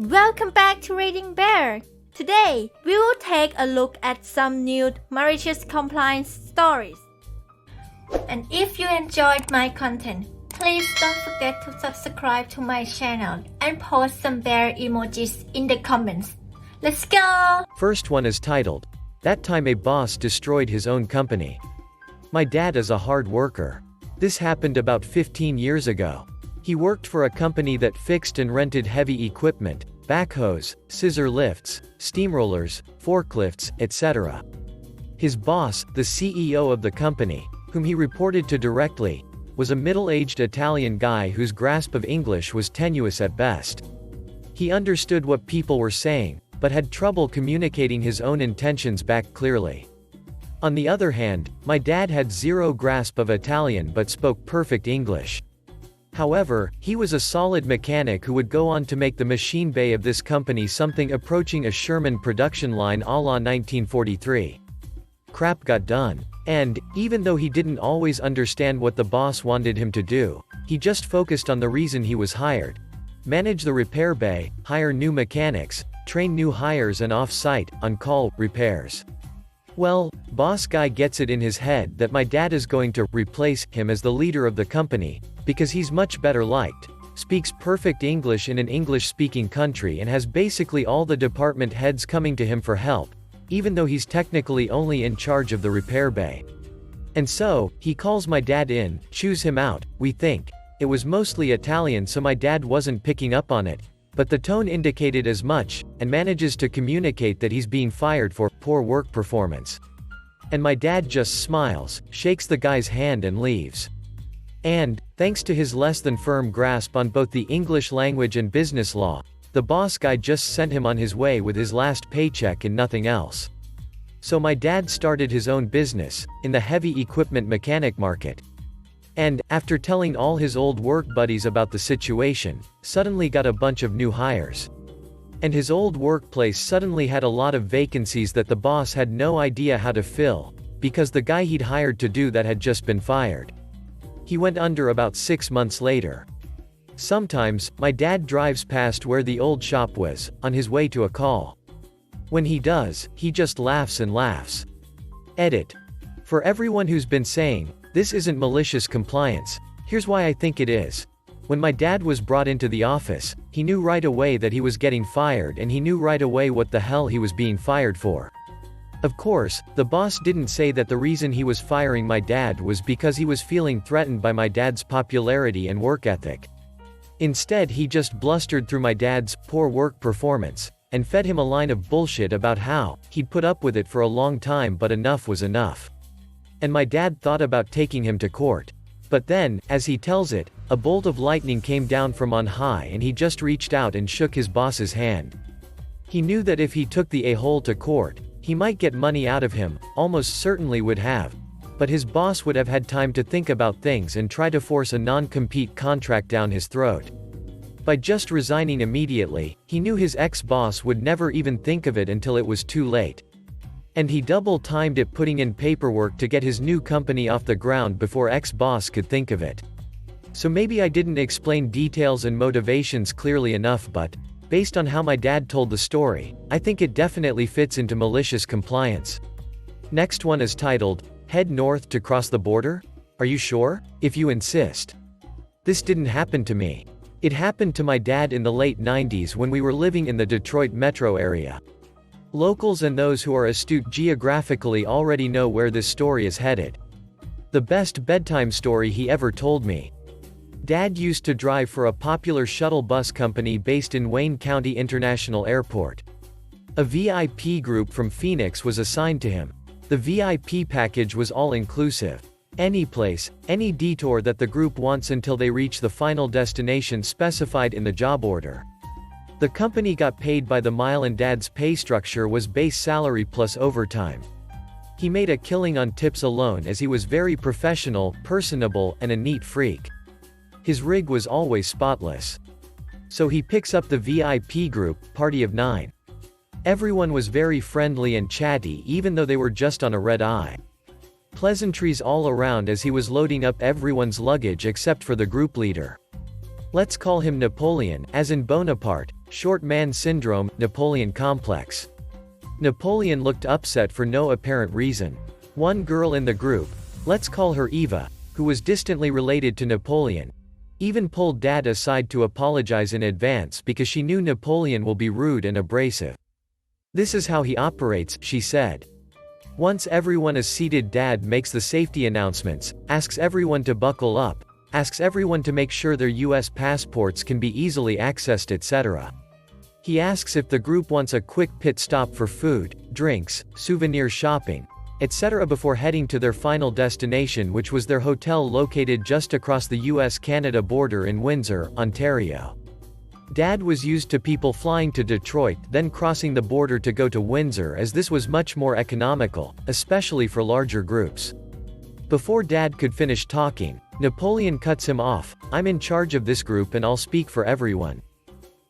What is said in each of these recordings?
Welcome back to Reading Bear. Today, we will take a look at some new malicious compliance stories. And if you enjoyed my content, please don't forget to subscribe to my channel and post some bear emojis in the comments. Let's go! First one is titled, "That Time a Boss Destroyed His Own Company." My dad is a hard worker. This happened about 15 years ago. He worked for a company that fixed and rented heavy equipment, backhoes, scissor lifts, steamrollers, forklifts, etc. His boss, the CEO of the company, whom he reported to directly, was a middle-aged Italian guy whose grasp of English was tenuous at best. He understood what people were saying, but had trouble communicating his own intentions back clearly. On the other hand, my dad had zero grasp of Italian but spoke perfect English. However, he was a solid mechanic who would go on to make the machine bay of this company something approaching a Sherman production line a la 1943. Crap got done. And, even though he didn't always understand what the boss wanted him to do, he just focused on the reason he was hired. Manage the repair bay, hire new mechanics, train new hires and off-site, on-call, repairs. Well, boss guy gets it in his head that my dad is going to replace him as the leader of the company, because he's much better liked, speaks perfect English in an English-speaking country and has basically all the department heads coming to him for help, even though he's technically only in charge of the repair bay. And so, he calls my dad in, chews him out, we think. It was mostly Italian so my dad wasn't picking up on it, but the tone indicated as much, and manages to communicate that he's being fired for poor work performance. And my dad just smiles, shakes the guy's hand and leaves. And, thanks to his less than firm grasp on both the English language and business law, the boss guy just sent him on his way with his last paycheck and nothing else. So my dad started his own business, in the heavy equipment mechanic market. And, after telling all his old work buddies about the situation, suddenly got a bunch of new hires. And his old workplace suddenly had a lot of vacancies that the boss had no idea how to fill, because the guy he'd hired to do that had just been fired. He went under about 6 months later. Sometimes, my dad drives past where the old shop was, on his way to a call. When he does, he just laughs and laughs. Edit. For everyone who's been saying, this isn't malicious compliance, here's why I think it is. When my dad was brought into the office, he knew right away that he was getting fired and he knew right away what the hell he was being fired for. Of course, the boss didn't say that the reason he was firing my dad was because he was feeling threatened by my dad's popularity and work ethic. Instead he just blustered through my dad's poor work performance, and fed him a line of bullshit about how he'd put up with it for a long time but enough was enough. And my dad thought about taking him to court. But then, as he tells it, a bolt of lightning came down from on high and he just reached out and shook his boss's hand. He knew that if he took the a-hole to court, he might get money out of him, almost certainly would have. But his boss would have had time to think about things and try to force a non-compete contract down his throat. By just resigning immediately, he knew his ex-boss would never even think of it until it was too late. And he double-timed it putting in paperwork to get his new company off the ground before ex-boss could think of it. So maybe I didn't explain details and motivations clearly enough, but, based on how my dad told the story, I think it definitely fits into malicious compliance. Next one is titled, "Head North to Cross the Border? Are you sure? If you insist." This didn't happen to me. It happened to my dad in the late 90s when we were living in the Detroit metro area. Locals and those who are astute geographically already know where this story is headed. The best bedtime story he ever told me. Dad used to drive for a popular shuttle bus company based in Wayne County International Airport. A VIP group from Phoenix was assigned to him. The VIP package was all-inclusive. Any place, any detour that the group wants until they reach the final destination specified in the job order. The company got paid by the mile and Dad's pay structure was base salary plus overtime. He made a killing on tips alone as he was very professional, personable, and a neat freak. His rig was always spotless. So he picks up the VIP group, party of 9. Everyone was very friendly and chatty even though they were just on a red eye. Pleasantries all around as he was loading up everyone's luggage except for the group leader. Let's call him Napoleon, as in Bonaparte, short man syndrome, Napoleon complex. Napoleon looked upset for no apparent reason. One girl in the group, let's call her Eva, who was distantly related to Napoleon, even pulled Dad aside to apologize in advance because she knew Napoleon will be rude and abrasive. "This is how he operates," she said. Once everyone is seated, Dad makes the safety announcements, asks everyone to buckle up, asks everyone to make sure their US passports can be easily accessed, etc. He asks if the group wants a quick pit stop for food, drinks, souvenir shopping, etc. before heading to their final destination, which was their hotel located just across the US-Canada border in Windsor, Ontario. Dad was used to people flying to Detroit then crossing the border to go to Windsor, as this was much more economical, especially for larger groups. Before Dad could finish talking, Napoleon cuts him off. "I'm in charge of this group and I'll speak for everyone.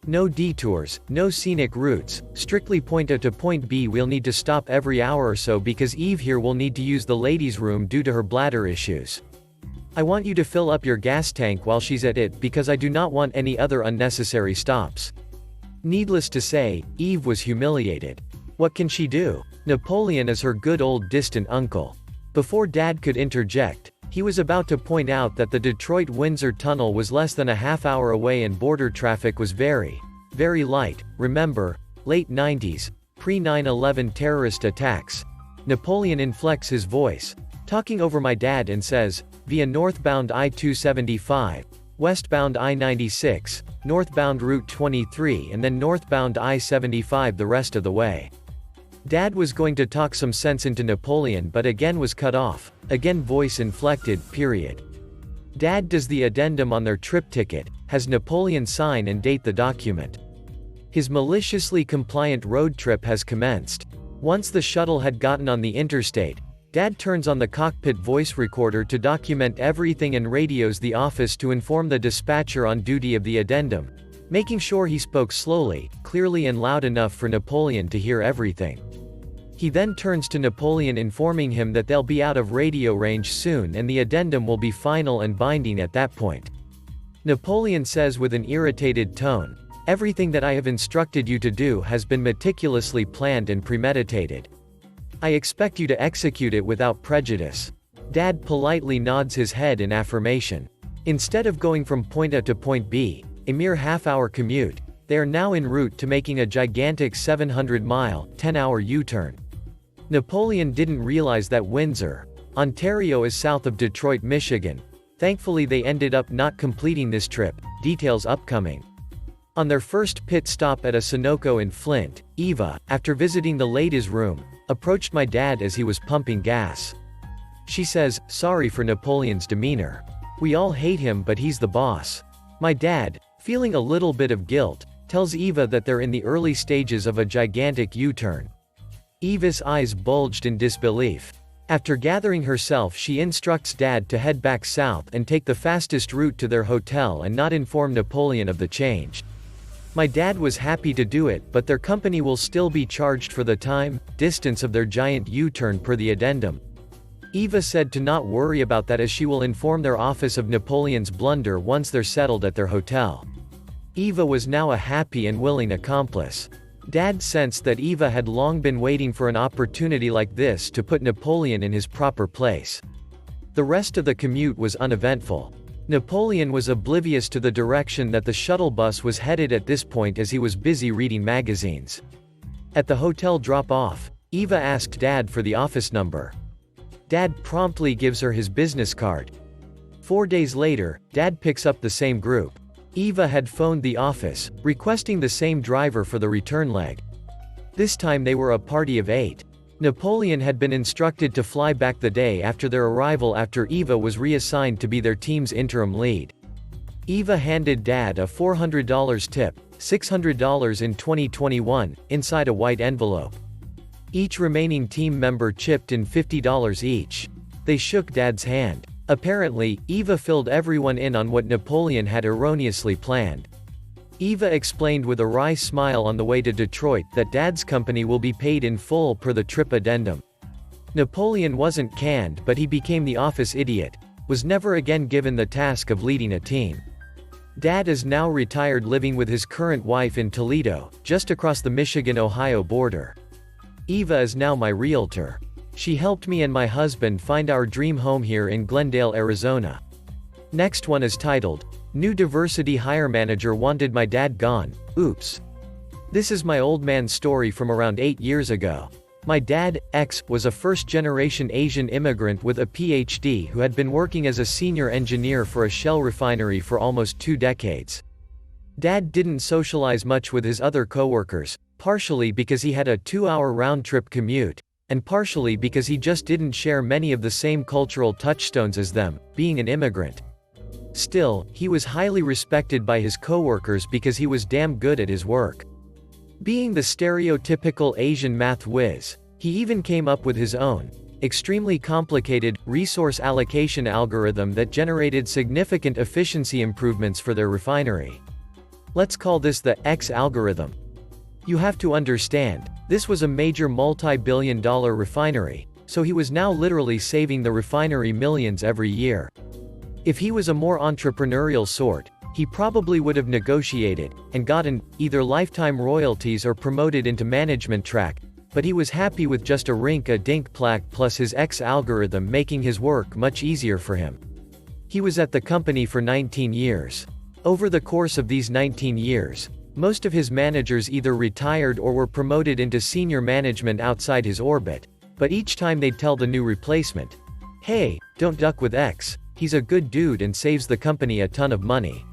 No detours, no scenic routes, strictly point A to point B. We'll need to stop every hour or so because Eve here will need to use the ladies' room due to her bladder issues. I want you to fill up your gas tank while she's at it because I do not want any other unnecessary stops." Needless to say, Eve was humiliated. What can she do? Napoleon is her good old distant uncle. Before Dad could interject, he was about to point out that the Detroit-Windsor tunnel was less than a half hour away and border traffic was very, very light. Remember, late 90s, pre-9/11 terrorist attacks. Napoleon inflects his voice, talking over my dad, and says, "Via northbound I-275, westbound I-96, northbound Route 23 and then northbound I-75 the rest of the way." Dad was going to talk some sense into Napoleon but again was cut off, again voice inflected, period. Dad does the addendum on their trip ticket, has Napoleon sign and date the document. His maliciously compliant road trip has commenced. Once the shuttle had gotten on the interstate, Dad turns on the cockpit voice recorder to document everything and radios the office to inform the dispatcher on duty of the addendum, making sure he spoke slowly, clearly and loud enough for Napoleon to hear everything. He then turns to Napoleon informing him that they'll be out of radio range soon and the addendum will be final and binding at that point. Napoleon says with an irritated tone, "Everything that I have instructed you to do has been meticulously planned and premeditated. I expect you to execute it without prejudice." Dad politely nods his head in affirmation. Instead of going from point A to point B, a mere half-hour commute, they are now en route to making a gigantic 700-mile, 10-hour U-turn. Napoleon didn't realize that Windsor, Ontario is south of Detroit, Michigan. Thankfully they ended up not completing this trip, details upcoming. On their first pit stop at a Sunoco in Flint, Eva, after visiting the ladies' room, approached my dad as he was pumping gas. She says, "Sorry for Napoleon's demeanor. We all hate him but he's the boss." My dad, feeling a little bit of guilt, tells Eva that they're in the early stages of a gigantic U-turn. Eva's eyes bulged in disbelief. After gathering herself, she instructs Dad to head back south and take the fastest route to their hotel and not inform Napoleon of the change. My dad was happy to do it, but their company will still be charged for the time, distance of their giant U-turn per the addendum. Eva said to not worry about that as she will inform their office of Napoleon's blunder once they're settled at their hotel. Eva was now a happy and willing accomplice. Dad sensed that Eva had long been waiting for an opportunity like this to put Napoleon in his proper place. The rest of the commute was uneventful. Napoleon was oblivious to the direction that the shuttle bus was headed at this point as he was busy reading magazines. At the hotel drop-off, Eva asked Dad for the office number. Dad promptly gives her his business card. 4 days later, Dad picks up the same group. Eva had phoned the office, requesting the same driver for the return leg. This time they were a party of 8. Napoleon had been instructed to fly back the day after their arrival after Eva was reassigned to be their team's interim lead. Eva handed Dad a $400 tip, $600 in 2021, inside a white envelope. Each remaining team member chipped in $50 each. They shook Dad's hand. Apparently, Eva filled everyone in on what Napoleon had erroneously planned. Eva explained with a wry smile on the way to Detroit that Dad's company will be paid in full per the trip addendum. Napoleon wasn't canned, but he became the office idiot, was never again given the task of leading a team. Dad is now retired living with his current wife in Toledo, just across the Michigan-Ohio border. Eva is now my realtor. She helped me and my husband find our dream home here in Glendale, Arizona. Next one is titled, New Diversity Hire Manager Wanted My Dad Gone, Oops. This is my old man's story from around 8 years ago. My dad, X, was a first-generation Asian immigrant with a PhD who had been working as a senior engineer for a shell refinery for almost 2 decades. Dad didn't socialize much with his other coworkers, partially because he had a 2-hour round-trip commute, and partially because he just didn't share many of the same cultural touchstones as them, being an immigrant. Still, he was highly respected by his coworkers because he was damn good at his work. Being the stereotypical Asian math whiz, he even came up with his own, extremely complicated, resource allocation algorithm that generated significant efficiency improvements for their refinery. Let's call this the X algorithm. You have to understand, this was a major multi-billion-dollar refinery, so he was now literally saving the refinery millions every year. If he was a more entrepreneurial sort, he probably would have negotiated, and gotten, either lifetime royalties or promoted into management track, but he was happy with just a rink-a-dink plaque plus his X algorithm making his work much easier for him. He was at the company for 19 years. Over the course of these 19 years, most of his managers either retired or were promoted into senior management outside his orbit, but each time they'd tell the new replacement, "Hey, don't duck with X, he's a good dude and saves the company a ton of money."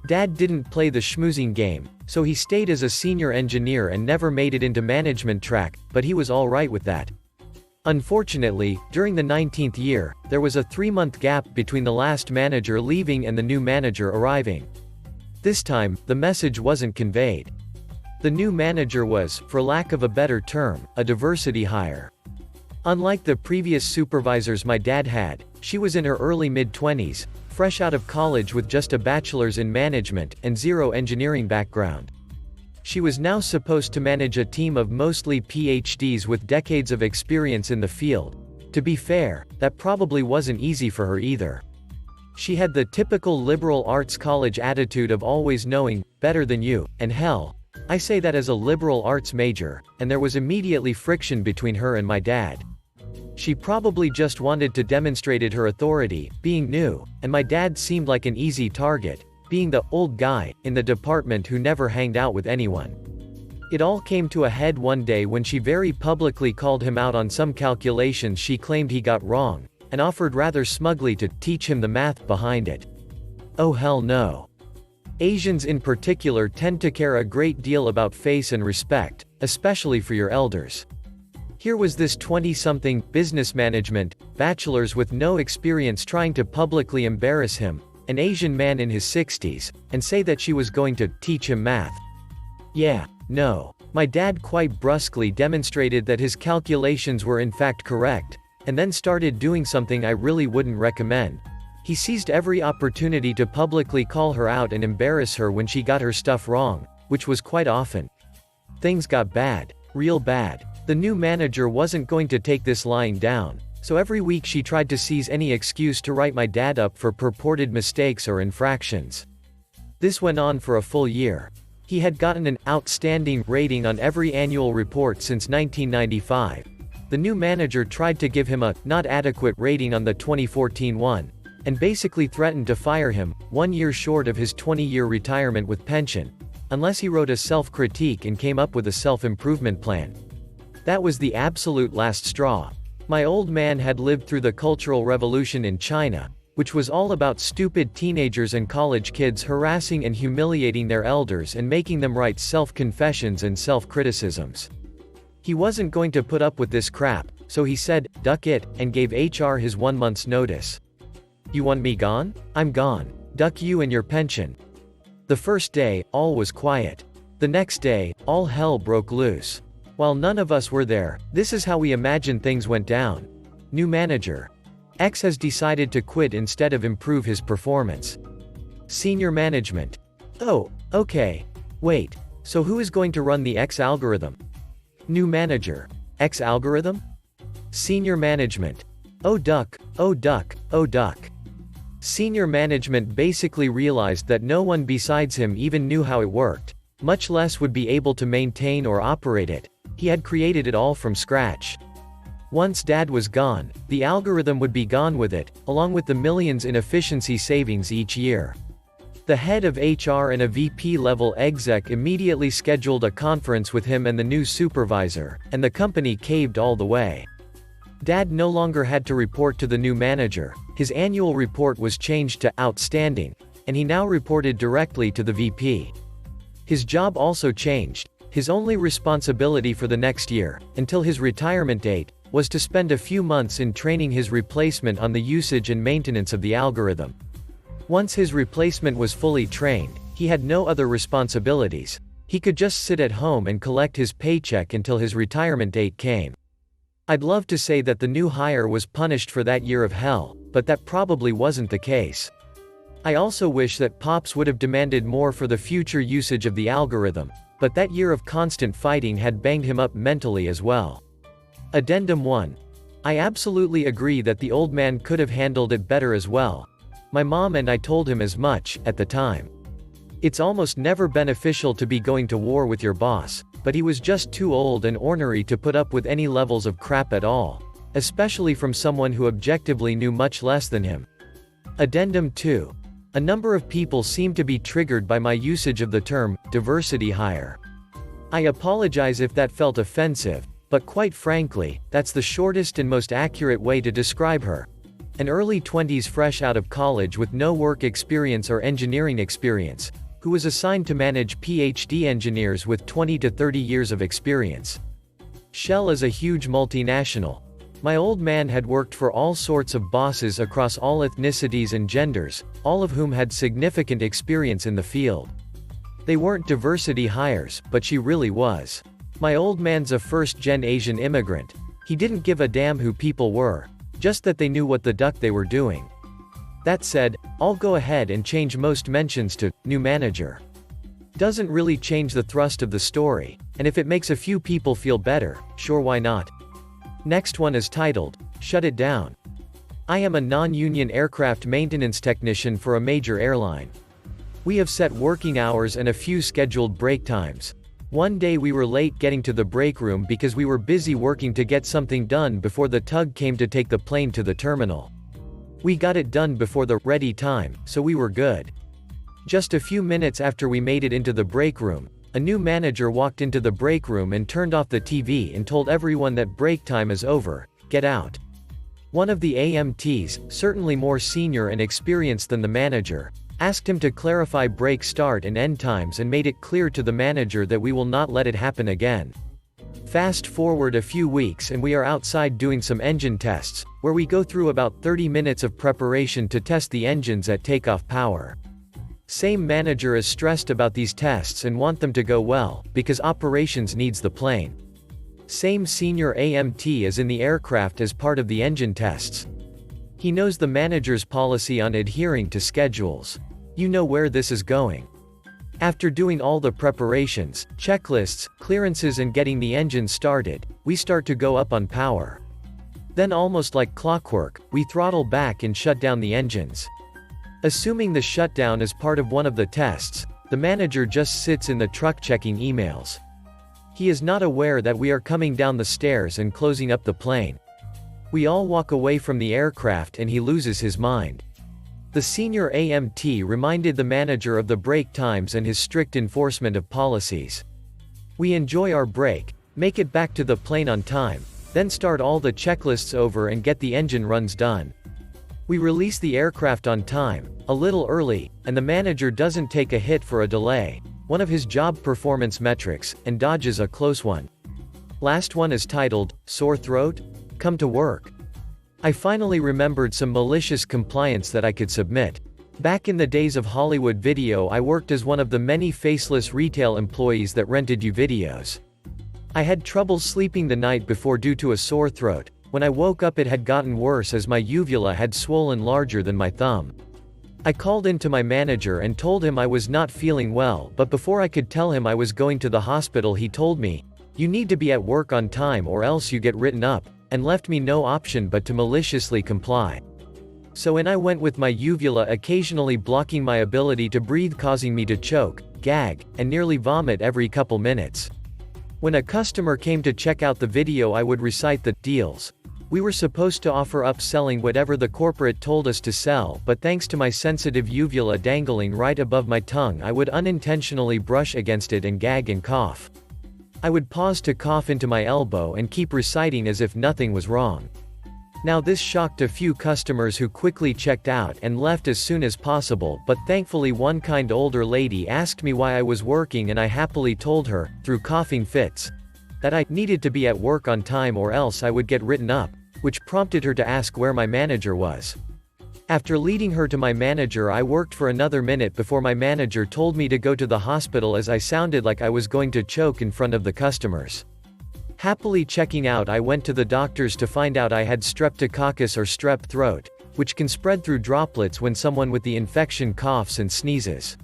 Dad didn't play the schmoozing game, so he stayed as a senior engineer and never made it into management track, but he was alright with that. Unfortunately, during the 19th year, there was a 3-month gap between the last manager leaving and the new manager arriving. This time, the message wasn't conveyed. The new manager was, for lack of a better term, a diversity hire. Unlike the previous supervisors my dad had, she was in her early mid-20s, fresh out of college with just a bachelor's in management and 0 engineering background. She was now supposed to manage a team of mostly PhDs with decades of experience in the field. To be fair, that probably wasn't easy for her either. She had the typical liberal arts college attitude of always knowing better than you, and hell, I say that as a liberal arts major, and there was immediately friction between her and my dad. She probably just wanted to demonstrate her authority, being new, and my dad seemed like an easy target, being the old guy in the department who never hanged out with anyone. It all came to a head one day when she very publicly called him out on some calculations she claimed he got wrong, and offered rather smugly to teach him the math behind it. Oh hell no. Asians in particular tend to care a great deal about face and respect, especially for your elders. Here was this 20-something, business management, bachelor's with no experience trying to publicly embarrass him, an Asian man in his 60s, and say that she was going to teach him math. Yeah, no. My dad quite brusquely demonstrated that his calculations were in fact correct, and then started doing something I really wouldn't recommend. He seized every opportunity to publicly call her out and embarrass her when she got her stuff wrong, which was quite often. Things got bad. Real bad. The new manager wasn't going to take this lying down, so every week she tried to seize any excuse to write my dad up for purported mistakes or infractions. This went on for a full year. He had gotten an outstanding rating on every annual report since 1995. The new manager tried to give him a not adequate rating on the 2014 one, and basically threatened to fire him, 1 year short of his 20-year retirement with pension, unless he wrote a self-critique and came up with a self-improvement plan. That was the absolute last straw. My old man had lived through the Cultural Revolution in China, which was all about stupid teenagers and college kids harassing and humiliating their elders and making them write self-confessions and self-criticisms. He wasn't going to put up with this crap, so he said, "Duck it," and gave HR his 1 month's notice. You want me gone? I'm gone. Duck you and your pension. The first day, all was quiet. The next day, all hell broke loose. While none of us were there, this is how we imagine things went down. New manager. X has decided to quit instead of improve his performance. Senior management. Oh, okay. Wait, so who is going to run the X algorithm? New manager. X algorithm? Senior management. Oh duck, oh duck, oh duck. Senior management basically realized that no one besides him even knew how it worked, much less would be able to maintain or operate it. He had created it all from scratch. Once Dad was gone, the algorithm would be gone with it, along with the millions in efficiency savings each year. The head of HR and a VP-level exec immediately scheduled a conference with him and the new supervisor, and the company caved all the way. Dad no longer had to report to the new manager, his annual report was changed to outstanding, and he now reported directly to the VP. His job also changed. His only responsibility for the next year, until his retirement date, was to spend a few months in training his replacement on the usage and maintenance of the algorithm. Once his replacement was fully trained, he had no other responsibilities. He could just sit at home and collect his paycheck until his retirement date came. I'd love to say that the new hire was punished for that year of hell, but that probably wasn't the case. I also wish that Pops would have demanded more for the future usage of the algorithm, but that year of constant fighting had banged him up mentally as well. Addendum 1. I absolutely agree that the old man could have handled it better as well. My mom and I told him as much, at the time. It's almost never beneficial to be going to war with your boss, but he was just too old and ornery to put up with any levels of crap at all, especially from someone who objectively knew much less than him. Addendum 2. A number of people seem to be triggered by my usage of the term, diversity hire. I apologize if that felt offensive, but quite frankly, that's the shortest and most accurate way to describe her. An early 20s fresh out of college with no work experience or engineering experience, who was assigned to manage PhD engineers with 20 to 30 years of experience. Shell is a huge multinational. My old man had worked for all sorts of bosses across all ethnicities and genders, all of whom had significant experience in the field. They weren't diversity hires, but she really was. My old man's a first-gen Asian immigrant. He didn't give a damn who people were, just that they knew what the duck they were doing. That said, I'll go ahead and change most mentions to new manager. Doesn't really change the thrust of the story, and if it makes a few people feel better, sure, why not? Next one is titled, Shut It Down. I am a non-union aircraft maintenance technician for a major airline. We have set working hours and a few scheduled break times. One day we were late getting to the break room because we were busy working to get something done before the tug came to take the plane to the terminal. We got it done before the ready time, so we were good. Just a few minutes after we made it into the break room, a new manager walked into the break room and turned off the TV and told everyone that break time is over, get out. One of the AMTs, certainly more senior and experienced than the manager, asked him to clarify break start and end times and made it clear to the manager that we will not let it happen again. Fast forward a few weeks and we are outside doing some engine tests, where we go through about 30 minutes of preparation to test the engines at takeoff power. Same manager is stressed about these tests and want them to go well, because operations needs the plane. Same senior AMT is in the aircraft as part of the engine tests. He knows the manager's policy on adhering to schedules. You know where this is going. After doing all the preparations, checklists, clearances and getting the engine started, we start to go up on power. Then almost like clockwork, we throttle back and shut down the engines. Assuming the shutdown is part of one of the tests, the manager just sits in the truck checking emails. He is not aware that we are coming down the stairs and closing up the plane. We all walk away from the aircraft and he loses his mind. The senior AMT reminded the manager of the break times and his strict enforcement of policies. We enjoy our break, make it back to the plane on time, then start all the checklists over and get the engine runs done. We release the aircraft on time, a little early, and the manager doesn't take a hit for a delay, one of his job performance metrics, and dodges a close one. Last one is titled, Sore Throat? Come to work. I finally remembered some malicious compliance that I could submit. Back in the days of Hollywood Video, I worked as one of the many faceless retail employees that rented you videos. I had trouble sleeping the night before due to a sore throat. When I woke up it had gotten worse as my uvula had swollen larger than my thumb. I called in to my manager and told him I was not feeling well, but before I could tell him I was going to the hospital he told me, "You need to be at work on time or else you get written up," and left me no option but to maliciously comply. So in I went with my uvula occasionally blocking my ability to breathe, causing me to choke, gag, and nearly vomit every couple minutes. When a customer came to check out the video, I would recite the deals. We were supposed to offer up selling whatever the corporate told us to sell, but thanks to my sensitive uvula dangling right above my tongue, I would unintentionally brush against it and gag and cough. I would pause to cough into my elbow and keep reciting as if nothing was wrong. Now this shocked a few customers who quickly checked out and left as soon as possible, but thankfully one kind older lady asked me why I was working, and I happily told her, through coughing fits, that I needed to be at work on time or else I would get written up, which prompted her to ask where my manager was. After leading her to my manager, I worked for another minute before my manager told me to go to the hospital as I sounded like I was going to choke in front of the customers. Happily checking out, I went to the doctors to find out I had streptococcus or strep throat, which can spread through droplets when someone with the infection coughs and sneezes.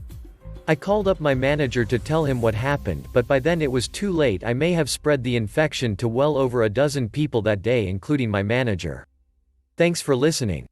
I called up my manager to tell him what happened, but by then it was too late. I may have spread the infection to well over a dozen people that day, including my manager. Thanks for listening.